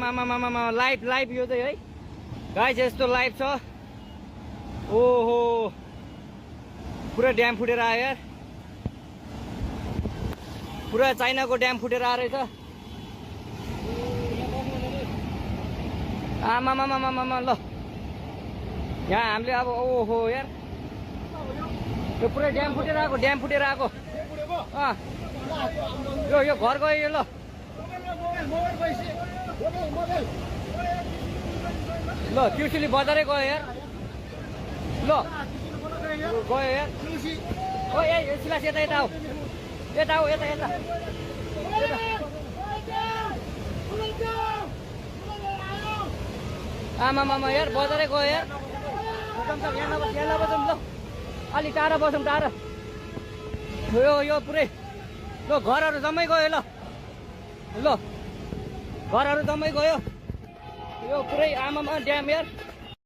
आमामामामा live live यो चाहिँ है गाइस यस्तो लाइभ छ ओहो पुरा ड्याम फुटेर आयो यार पुरा चाइनाको ड्याम फुटेर आएर रहेछ आमामामामामा ल यहाँ हामीले अब ओहो यार यो पुरै ड्याम फुटेर आएको यो घर गयो यो ल ल त्रिशुली बजारै गयो यार ल गयो यार ओ ए सिलास यता यता आऊ यता आमामामा यार बजारै गयो यार यहाँ नबसौँ ल अलि टाढा बसौँ टाढा यो पुरै ल घरहरू जम्मै गयो ल घरहरू जम्मै गयो यो पुरै आमामा ड्याम यार